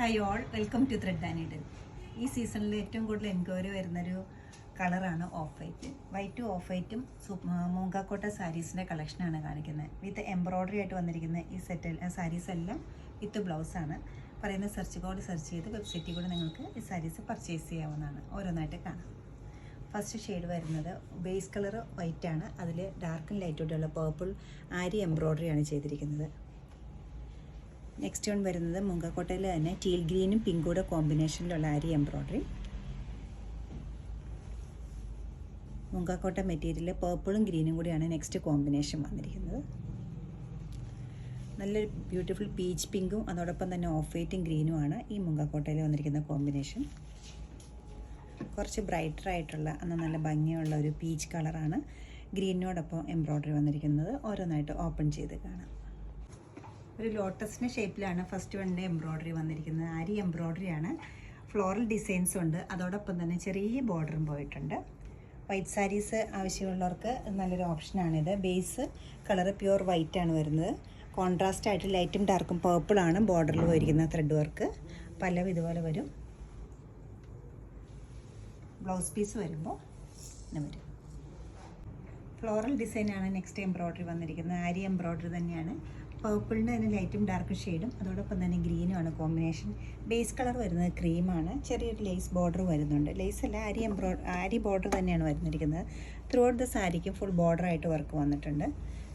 Hi all, welcome to thread and needle. ഈ സീസണിൽ ഏറ്റവും കൂടുതൽ എൻക്വയറി വരുന്നൊരു കളറാണ് ഓഫ് വൈറ്റ്. വൈറ്റും ഓഫ് വൈറ്റും മൂങ്കാക്കോട്ട സാരീസിൻ്റെ കളക്ഷനാണ് കാണിക്കുന്നത്. വിത്ത് എംബ്രോയ്ഡറി ആയിട്ട് വന്നിരിക്കുന്ന ഈ സാരീസ് എല്ലാം വിത്ത് ബ്ലൗസാണ്. പറയുന്ന സെർച്ച് കോഡ് സെർച്ച് ചെയ്ത് വെബ്സൈറ്റിൽ കൂടെ നിങ്ങൾക്ക് ഈ സാരീസ് പർച്ചേസ് ചെയ്യാവുന്നതാണ്. ഓരോന്നായിട്ട് കാണാം. ഫസ്റ്റ് ഷെയ്ഡ് വരുന്നത് ബേസ് കളർ വൈറ്റാണ്. അതിൽ ഡാർക്കും ലൈറ്റോടെയുള്ള പേർപ്പിൾ ആരി എംബ്രോയ്ഡറിയാണ് ചെയ്തിരിക്കുന്നത്. നെക്സ്റ്റ് വൺ വരുന്നത് മൂങ്കാക്കോട്ടയിൽ തന്നെ ടീൽ ഗ്രീനും പിങ്കൂടെ കോമ്പിനേഷനിലുള്ള ആരി എംബ്രോയ്ഡറി. മൂങ്കാക്കോട്ട മെറ്റീരിയൽ പേർപ്പിളും ഗ്രീനും കൂടിയാണ് നെക്സ്റ്റ് കോമ്പിനേഷൻ വന്നിരിക്കുന്നത്. നല്ലൊരു ബ്യൂട്ടിഫുൾ പീച്ച് പിങ്കും അതോടൊപ്പം തന്നെ ഓഫ് വൈറ്റും ഗ്രീനുമാണ് ഈ മൂങ്കാക്കോട്ടയിൽ വന്നിരിക്കുന്ന കോമ്പിനേഷൻ. കുറച്ച് ബ്രൈറ്റർ ആയിട്ടുള്ള എന്നാൽ നല്ല ഭംഗിയുള്ള ഒരു പീച്ച് കളറാണ് ഗ്രീനോടൊപ്പം എംബ്രോയ്ഡറി വന്നിരിക്കുന്നത്. ഓരോന്നായിട്ട് ഓപ്പൺ ചെയ്ത് കാണാം. ഒരു ലോട്ടസിൻ്റെ ഷേപ്പിലാണ് ഫസ്റ്റ് വണ്ണിൻ്റെ എംബ്രോയ്ഡറി വന്നിരിക്കുന്നത്. ആരി എംബ്രോയ്ഡറിയാണ്. ഫ്ലോറൽ ഡിസൈൻസ് ഉണ്ട്. അതോടൊപ്പം തന്നെ ചെറിയ ബോർഡറും പോയിട്ടുണ്ട്. വൈറ്റ് സാരീസ് ആവശ്യമുള്ളവർക്ക് നല്ലൊരു ഓപ്ഷനാണിത്. ബേസ് കളറ് പ്യുവർ വൈറ്റാണ് വരുന്നത്. കോൺട്രാസ്റ്റ് ആയിട്ട് ലൈറ്റും ഡാർക്കും പേർപ്പിളാണ് ബോർഡറിൽ പോയിരിക്കുന്ന ത്രെഡ് വർക്ക്. പല്ലവ് ഇതുപോലെ വരും. ബ്ലൗസ് പീസ് വരുമ്പോൾ ഇങ്ങനെ വരും. ഫ്ലോറൽ ഡിസൈനാണ് നെക്സ്റ്റ് എംബ്രോയ്ഡറി വന്നിരിക്കുന്നത്. ആരി എംബ്രോയ്ഡറി തന്നെയാണ്. പേർപ്പിളിൻ്റെ തന്നെ ലൈറ്റും ഡാർക്ക് ഷെയ്ഡും അതോടൊപ്പം തന്നെ ഗ്രീനുമാണ് കോമ്പിനേഷൻ. ബേസ് കളർ വരുന്നത് ക്രീമാണ്. ചെറിയൊരു ലേസ് ബോർഡർ വരുന്നുണ്ട്. ലേസ് അല്ല, ആരി ബോർഡർ തന്നെയാണ് വന്നിരിക്കുന്നത്. ത്രൂ ഔട്ട് ദ സാരിക്ക് ഫുൾ ബോർഡറായിട്ട് വർക്ക് വന്നിട്ടുണ്ട്.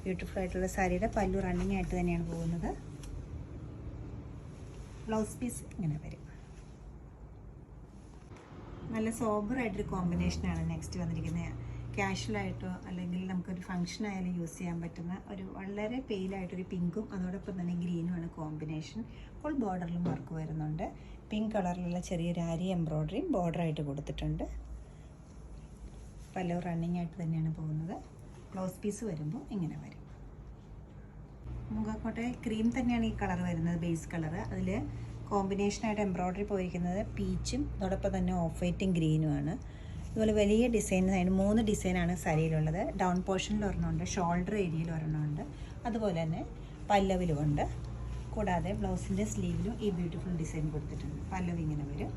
ബ്യൂട്ടിഫുൾ ആയിട്ടുള്ള സാരിയുടെ പല്ലു റണ്ണിങ് ആയിട്ട് തന്നെയാണ് പോകുന്നത്. ബ്ലൗസ് പീസ് ഇങ്ങനെ വരും. നല്ല സോബറായിട്ടൊരു കോമ്പിനേഷനാണ് നെക്സ്റ്റ് വന്നിരിക്കുന്നത്. ക്യാഷ്വലായിട്ടോ അല്ലെങ്കിൽ നമുക്കൊരു ഫംഗ്ഷൻ ആയാലും യൂസ് ചെയ്യാൻ പറ്റുന്ന ഒരു വളരെ പെയിലായിട്ടൊരു പിങ്കും അതോടൊപ്പം തന്നെ ഗ്രീനുമാണ് കോമ്പിനേഷൻ. ഫുൾ ബോർഡറിലും വർക്ക് വരുന്നുണ്ട്. പിങ്ക് കളറിലുള്ള ചെറിയൊരു ആരി എംബ്രോയ്ഡറിയും ബോർഡറായിട്ട് കൊടുത്തിട്ടുണ്ട്. പല്ലവ് റണ്ണിങ് ആയിട്ട് തന്നെയാണ് പോകുന്നത്. ബ്ലൗസ് പീസ് വരുമ്പോൾ ഇങ്ങനെ വരും. മൂങ്കാക്കോട്ടയിൽ ക്രീം തന്നെയാണ് ഈ കളർ വരുന്നത്, ബേസ് കളർ. അതിൽ കോമ്പിനേഷനായിട്ട് എംബ്രോയ്ഡറി പോയിരിക്കുന്നത് പീച്ചും അതോടൊപ്പം തന്നെ ഓഫ് വൈറ്റും ഗ്രീനുമാണ്. അതുപോലെ വലിയ ഡിസൈൻ, അതിന് 3 ഡിസൈനാണ് സാരിയിലുള്ളത്. ഡൗൺ പോർഷനിൽ ഒരെണ്ണമുണ്ട്, ഷോൾഡർ ഏരിയയിൽ ഒരെണ്ണമുണ്ട്, അതുപോലെ തന്നെ പല്ലവിലുമുണ്ട്. കൂടാതെ ബ്ലൗസിൻ്റെ സ്ലീവിലും ഈ ബ്യൂട്ടിഫുൾ ഡിസൈൻ കൊടുത്തിട്ടുണ്ട്. പല്ലവി ഇങ്ങനെ വരും.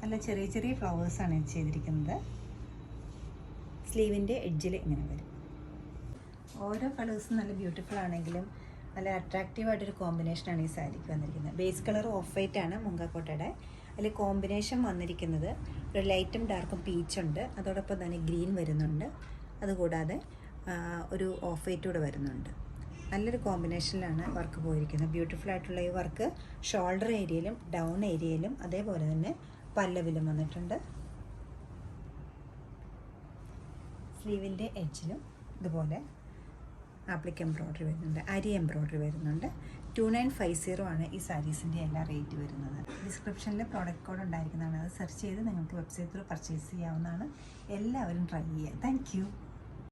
നല്ല ചെറിയ ചെറിയ ഫ്ലവേഴ്സാണ് ചെയ്തിരിക്കുന്നത്. സ്ലീവിൻ്റെ എഡ്ജിൽ ഇങ്ങനെ വരും. ഓരോ കളേഴ്സും നല്ല ബ്യൂട്ടിഫുൾ ആണെങ്കിലും നല്ല അട്രാക്റ്റീവായിട്ടൊരു കോമ്പിനേഷനാണ് ഈ സാരിക്ക് വന്നിരിക്കുന്നത്. ബേസ് കളർ ഓഫ് വൈറ്റ് ആണ് മൂങ്കാക്കോട്ടയുടെ. അതിൽ കോമ്പിനേഷൻ വന്നിരിക്കുന്നത് ഒരു ലൈറ്റും ഡാർക്കും പീച്ചുണ്ട്, അതോടൊപ്പം തന്നെ ഗ്രീൻ വരുന്നുണ്ട്. അതുകൂടാതെ ഒരു ഓഫ് വൈറ്റ് കൂടെ വരുന്നുണ്ട്. നല്ലൊരു കോമ്പിനേഷനിലാണ് വർക്ക് പോയിരിക്കുന്നത്. ബ്യൂട്ടിഫുൾ ആയിട്ടുള്ള ഈ വർക്ക് ഷോൾഡർ ഏരിയയിലും ഡൗൺ ഏരിയയിലും അതേപോലെ തന്നെ പല്ലവിലും വന്നിട്ടുണ്ട്. സ്ലീവിൻ്റെ എഡ്ജിലും ഇതുപോലെ ആപ്ലിക് എംബ്രോയ്ഡറി വരുന്നുണ്ട്, അരി എംബ്രോയ്ഡറി വരുന്നുണ്ട്. 2950 ആണ് ഈ സാരീസിൻ്റെ എല്ലാ റേറ്റ് വരുന്നത്. ഡിസ്ക്രിപ്ഷനിൽ പ്രോഡക്റ്റ് കോഡ് ഉണ്ടായിരിക്കുന്നതാണ്. അത് സെർച്ച് ചെയ്ത് നിങ്ങൾക്ക് വെബ്സൈറ്റ് ത്രൂ പർച്ചേസ് ചെയ്യാവുന്നതാണ്. എല്ലാവരും ട്രൈ ചെയ്യുക. താങ്ക്